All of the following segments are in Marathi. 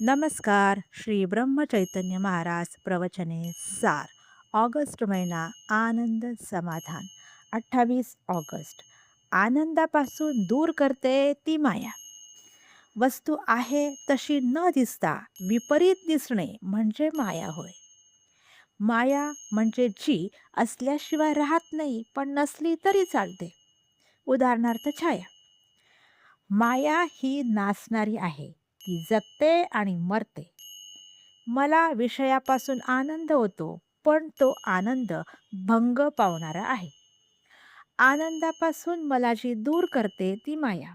नमस्कार. श्री ब्रह्मचैतन्य महाराज प्रवचने सार. ऑगस्ट महिना आनंद समाधान. 28 ऑगस्ट. आनंदापासून दूर करते ती माया. वस्तू आहे तशी न दिसता विपरीत दिसणे म्हणजे माया होय. माया म्हणजे जी असल्याशिवाय राहत नाही, पण नसली तरी चालते. उदाहरणार्थ छाया. माया ही नाचणारी आहे. ती जगते आणि मरते. मला विषयापासून आनंद होतो, पण तो आनंद भंग पावणारा आहे. आनंदापासून मला जी दूर करते ती माया.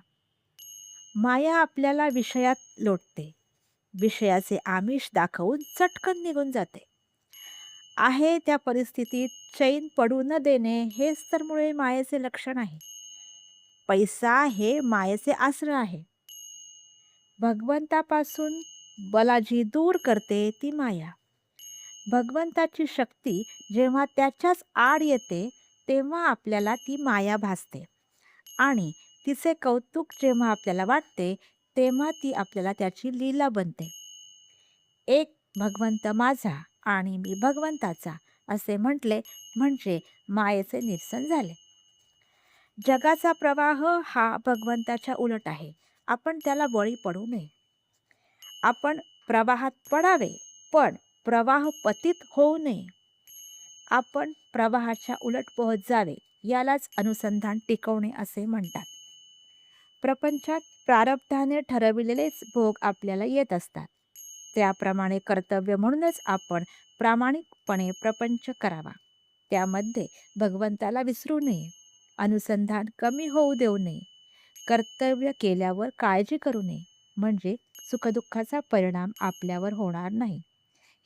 माया आपल्याला विषयात लोटते. विषयाचे आमिष दाखवून चटकन निघून जाते. आहे त्या परिस्थितीत चैन पडू न देणे हेच तर मुळे मायेचे लक्षण आहे. पैसा हे मायेचे आश्रय आहे. भगवंतापासून मला जी दूर करते ती माया. भगवंताची शक्ती जेव्हा त्याच्याच आड येते, तेव्हा आपल्याला ती माया भासते आणि तिचे कौतुक जेव्हा आपल्याला वाटते, तेव्हा ती आपल्याला त्याची लीला बनते. एक भगवंत माझा आणि मी भगवंताचा असे म्हटले म्हणजे मायेचे निरसन झाले. जगाचा प्रवाह हा भगवंताच्या उलट आहे. आपण त्याला बळी पडू नये. आपण प्रवाहात पडावे, पण प्रवाह पतित होऊ नये. आपण प्रवाहाच्या उलट पोहत जावे, यालाच अनुसंधान टिकवणे असे म्हणतात. प्रपंचात प्रारब्धाने ठरविलेलेच भोग आपल्याला येत असतात. त्याप्रमाणे कर्तव्य म्हणूनच आपण प्रामाणिकपणे प्रपंच करावा. त्यामध्ये भगवंताला विसरू नये. अनुसंधान कमी होऊ देऊ नये. कर्तव्य केल्यावर काळजी करू नये, म्हणजे सुखदुःखाचा परिणाम आपल्यावर होणार नाही.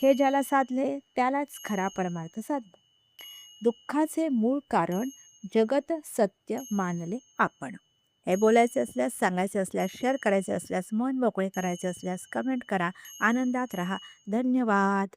हे ज्याला साधले त्यालाच खरा परमार्थ साधला. दुःखाचे मूळ कारण जगत सत्य मानले आपण. हे बोलायचे असल्यास, सांगायचे असल्यास, शेअर करायचे असल्यास, मन मोकळे करायचे असल्यास कमेंट करा. आनंदात राहा. धन्यवाद.